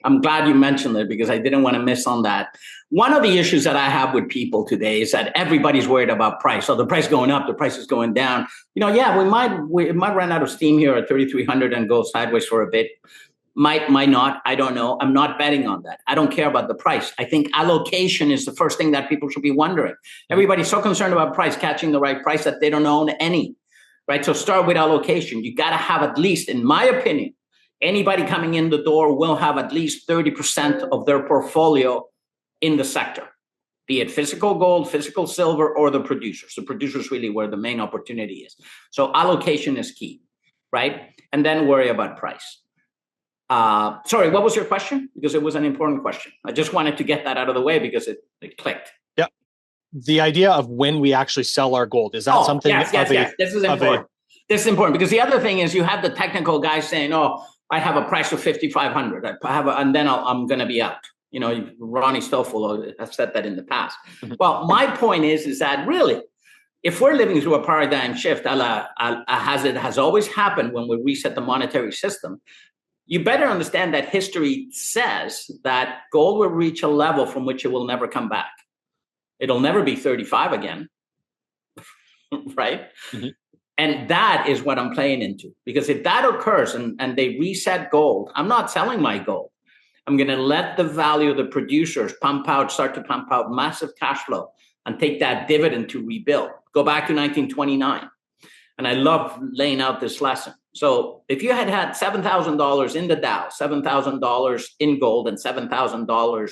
I'm glad you mentioned it, because I didn't want to miss on that. One of the issues that I have with people today is that everybody's worried about price. So the price going up, the price is going down. We might run out of steam here at 3,300 and go sideways for a bit. Might not. I don't know. I'm not betting on that. I don't care about the price. I think allocation is the first thing that people should be wondering. Everybody's so concerned about price, catching the right price, that they don't own any, right? So start with allocation. You got to have at least, in my opinion, anybody coming in the door will have at least 30% of their portfolio in the sector, be it physical gold, physical silver, or the producers. The producers really where the main opportunity is. So allocation is key, right? And then worry about price. Sorry, what was your question? Because it was an important question. I just wanted to get that out of the way because it clicked. Yeah. The idea of when we actually sell our gold, is that something? Yes. This is important. This is important because the other thing is you have the technical guys saying, "Oh, I have a price of 5,500. And then I'm going to be out." You know, Ronnie Stoffel has said that in the past. Well, my point is that really, if we're living through a paradigm shift, as it has always happened when we reset the monetary system, you better understand that history says that gold will reach a level from which it will never come back. It'll never be 35 again, right? Mm-hmm. And that is what I'm playing into. Because if that occurs and they reset gold, I'm not selling my gold. I'm going to let the value of the producers start to pump out massive cash flow and take that dividend to rebuild. Go back to 1929. And I love laying out this lesson. So if you had $7,000 in the Dow, $7,000 in gold, and $7,000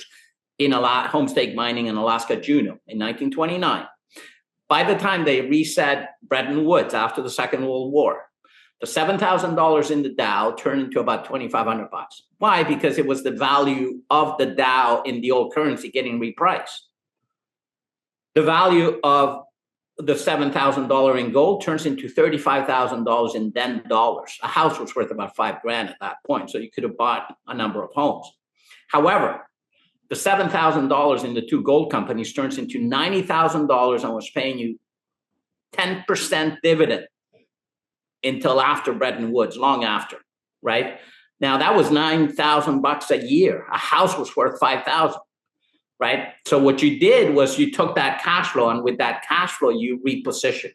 in homestake mining in Alaska Juneau in 1929, by the time they reset Bretton Woods after the Second World War, the $7,000 in the Dow turned into about $2,500. Why? Because it was the value of the Dow in the old currency getting repriced. The value of the $7,000 in gold turns into $35,000 in then dollars. A house was worth about $5,000 at that point, so you could have bought a number of homes. However, the $7,000 in the two gold companies turns into $90,000 and was paying you 10% dividend until after Bretton Woods, long after, right? Now that was $9,000 a year. A house was worth $5,000, right? So what you did was you took that cash flow, and with that cash flow, you reposition.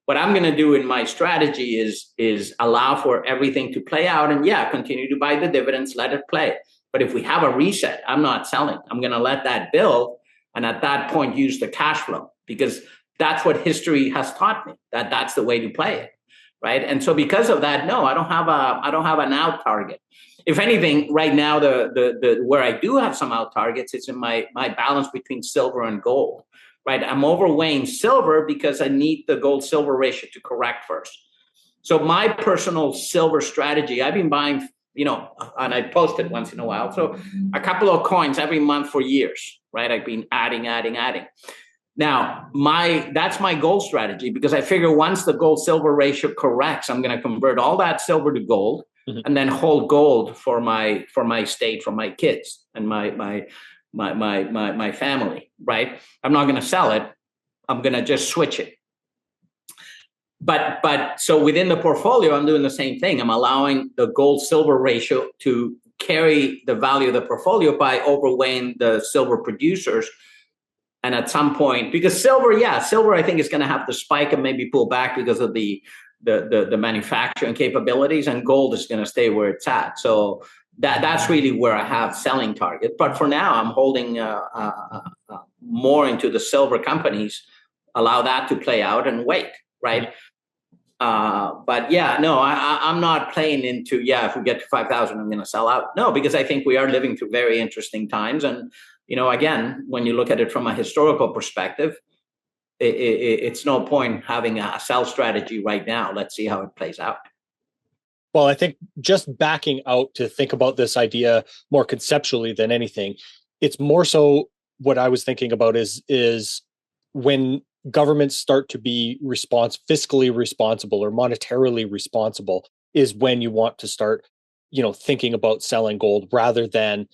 What I'm going to do in my strategy is allow for everything to play out, and continue to buy the dividends, let it play. But if we have a reset, I'm not selling. I'm going to let that build, and at that point, use the cash flow, because that's what history has taught me, that that's the way to play it. Right. And so because of that, no, I don't have an out target. If anything, right now, the where I do have some out targets, it's in my balance between silver and gold. Right. I'm overweighing silver because I need the gold silver ratio to correct first. So my personal silver strategy, I've been buying, and I post it once in a while. So a couple of coins every month for years. Right. I've been adding. Now, that's my gold strategy, because I figure once the gold silver ratio corrects, I'm going to convert all that silver to gold, mm-hmm. and then hold gold for my estate, for my kids and my family, right? I'm not going to sell it. I'm going to just switch it. But so within the portfolio, I'm doing the same thing. I'm allowing the gold silver ratio to carry the value of the portfolio by overweighing the silver producers. And at some point, because silver, I think is going to have to spike and maybe pull back because of the manufacturing capabilities, and gold is going to stay where it's at. So that's really where I have selling target. But for now, I'm holding more into the silver companies, allow that to play out and wait, right? But I'm not playing into, if we get to 5,000, I'm going to sell out. No, because I think we are living through very interesting times. And again, when you look at it from a historical perspective, it's no point having a sell strategy right now. Let's see how it plays out. Well, I think just backing out to think about this idea more conceptually than anything, it's more so what I was thinking about is when governments start to be fiscally responsible or monetarily responsible is when you want to start, thinking about selling gold rather than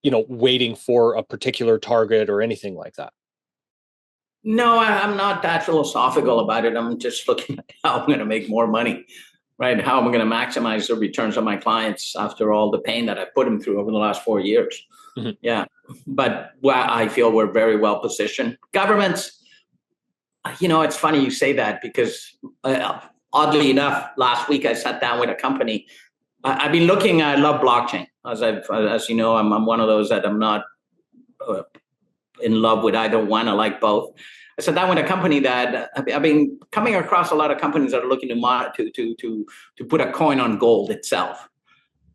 waiting for a particular target or anything like that. No, I'm not that philosophical about it. I'm just looking at how I'm going to make more money, right? How am I going to maximize the returns on my clients after all the pain that I put them through over the last 4 years? Mm-hmm. Yeah. But I feel we're very well positioned. Governments, it's funny you say that, because oddly enough, last week I sat down with a company I've been looking. I love blockchain. As you know, I'm one of those that I'm not in love with either one. I like both. I said that with a company that I've been coming across a lot of companies that are looking to put a coin on gold itself.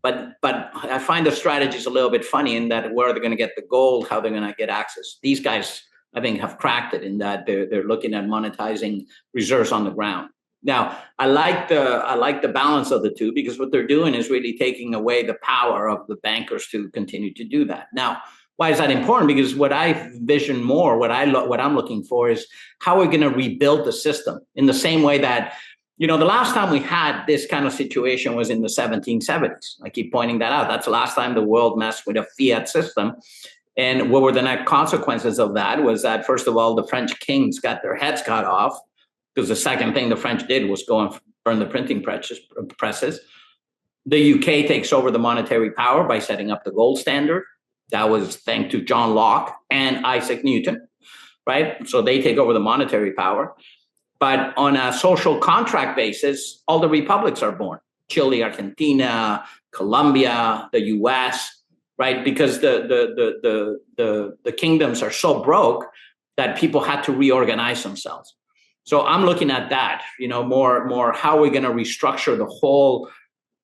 But I find the strategy is a little bit funny in that where they're going to get the gold, how they're going to get access. These guys, I think, have cracked it in that they're looking at monetizing reserves on the ground. Now, I like the balance of the two, because what they're doing is really taking away the power of the bankers to continue to do that. Now, why is that important? Because what I vision more, what I'm looking for is how we're going to rebuild the system in the same way that, the last time we had this kind of situation was in the 1770s. I keep pointing that out. That's the last time the world messed with a fiat system. And what were the net consequences of that was that, first of all, the French kings got their heads cut off, because the second thing the French did was go and burn the printing presses. The UK takes over the monetary power by setting up the gold standard. That was thanks to John Locke and Isaac Newton, right? So they take over the monetary power. But on a social contract basis, all the republics are born. Chile, Argentina, Colombia, the US, right? Because the kingdoms are so broke that people had to reorganize themselves. So I'm looking at that, more how we're going to restructure the whole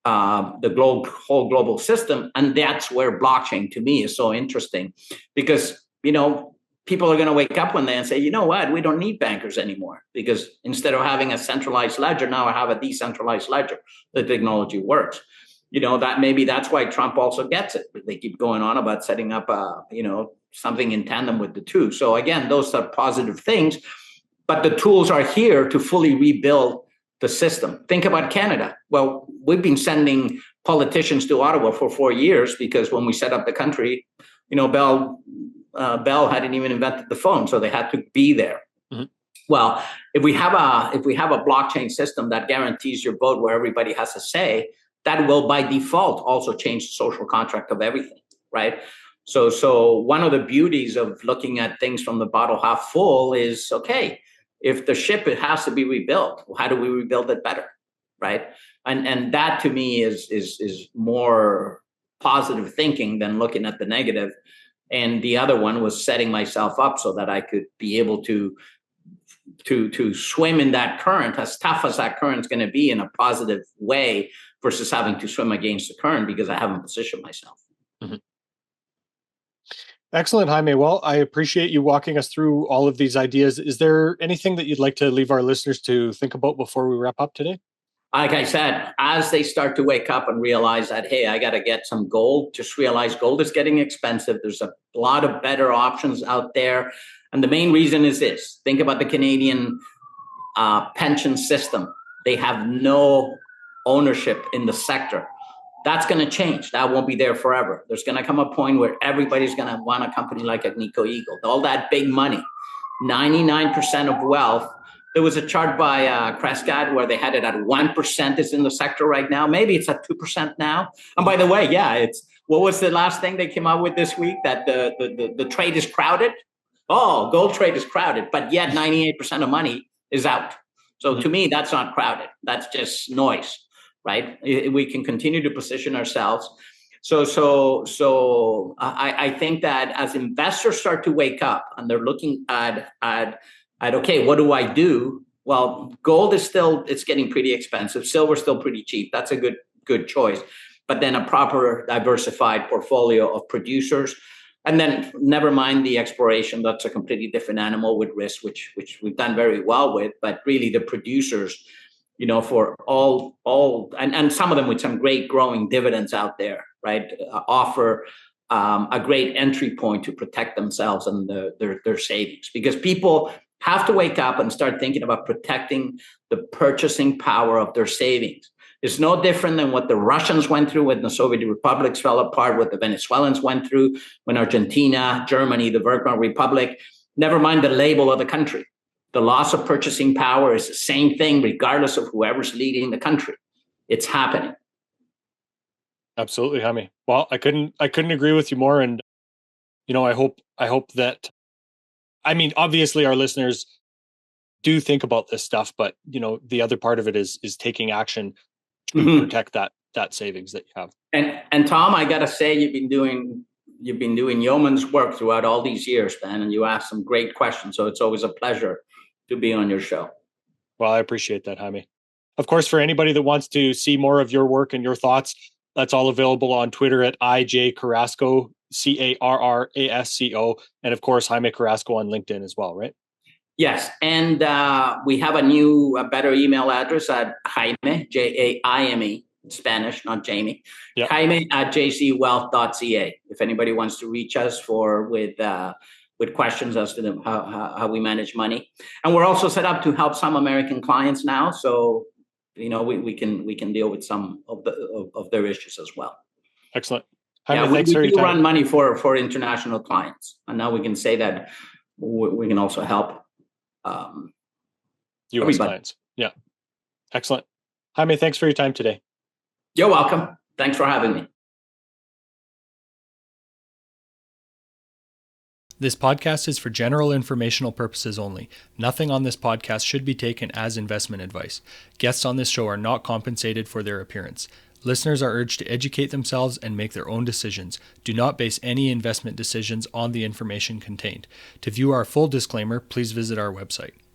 global system. And that's where blockchain to me is so interesting, because, people are going to wake up one day and say, you know what, we don't need bankers anymore, because instead of having a centralized ledger, now I have a decentralized ledger. The technology works. That's why Trump also gets it. They keep going on about setting up, something in tandem with the two. So again, those are positive things, but the tools are here to fully rebuild the system. Think about Canada. Well, we've been sending politicians to Ottawa for 4 years, because when we set up the country, Bell hadn't even invented the phone, so they had to be there. Mm-hmm. Well, if we have a blockchain system that guarantees your vote, where everybody has a say, that will by default also change the social contract of everything, right? So one of the beauties of looking at things from the bottle half full is, okay, if the ship, it has to be rebuilt, how do we rebuild it better, right? And that to me is more positive thinking than looking at the negative. And the other one was setting myself up so that I could be able to swim in that current, as tough as that current's going to be, in a positive way, versus having to swim against the current because I haven't positioned myself. Mm-hmm. Excellent, Jaime. Well, I appreciate you walking us through all of these ideas. Is there anything that you'd like to leave our listeners to think about before we wrap up today? Like I said, as they start to wake up and realize that, hey, I got to get some gold, just realize gold is getting expensive. There's a lot of better options out there. And the main reason is this. Think about the Canadian pension system. They have no ownership in the sector. That's going to change. That won't be there forever. There's going to come a point where everybody's going to want a company like Agnico Eagle. All that big money, 99% of wealth. There was a chart by Crescat where they had it at 1% is in the sector right now. Maybe it's at 2% now. And by the way, what was the last thing they came out with this week? That the trade is crowded. Oh, gold trade is crowded, but yet 98% of money is out. So to me, that's not crowded. That's just noise, right? We can continue to position ourselves. So I think that as investors start to wake up and they're looking at okay, what do I do? Well, gold is it's getting pretty expensive. Silver's still pretty cheap. That's a good choice. But then a proper diversified portfolio of producers. And then never mind the exploration. That's a completely different animal with risk, which we've done very well with. But really the producers, for all and some of them with some great growing dividends out there, right, offer a great entry point to protect themselves and their savings. Because people have to wake up and start thinking about protecting the purchasing power of their savings. It's no different than what the Russians went through when the Soviet republics fell apart, what the Venezuelans went through when Argentina, Germany, the Weimar Republic, never mind the label of the country. The loss of purchasing power is the same thing, regardless of whoever's leading the country. It's happening. Absolutely, Jaime. Well, I couldn't agree with you more. And, I hope that, obviously our listeners do think about this stuff, but the other part of it is taking action to protect that that savings that you have. And Tom, I gotta say, you've been doing yeoman's work throughout all these years, man, and you ask some great questions. So it's always a pleasure to be on your show. Well, I appreciate that, Jaime. Of course, for anybody that wants to see more of your work and your thoughts, that's all available on Twitter at IJ Carrasco, Carrasco, and of course, Jaime Carrasco on LinkedIn as well, right? Yes, and we have a better email address at Jaime, Jaime, Spanish, not Jamie. Yep. Jaime at jcwealth.ca. If anybody wants to reach us with questions as to how we manage money, and we're also set up to help some American clients now, so we can deal with some of their issues as well. Excellent. Jaime, we do run money for international clients, and now we can say that we can also help U.S. clients. Yeah. Excellent. Jaime, thanks for your time today. You're welcome. Thanks for having me. This podcast is for general informational purposes only. Nothing on this podcast should be taken as investment advice. Guests on this show are not compensated for their appearance. Listeners are urged to educate themselves and make their own decisions. Do not base any investment decisions on the information contained. To view our full disclaimer, please visit our website.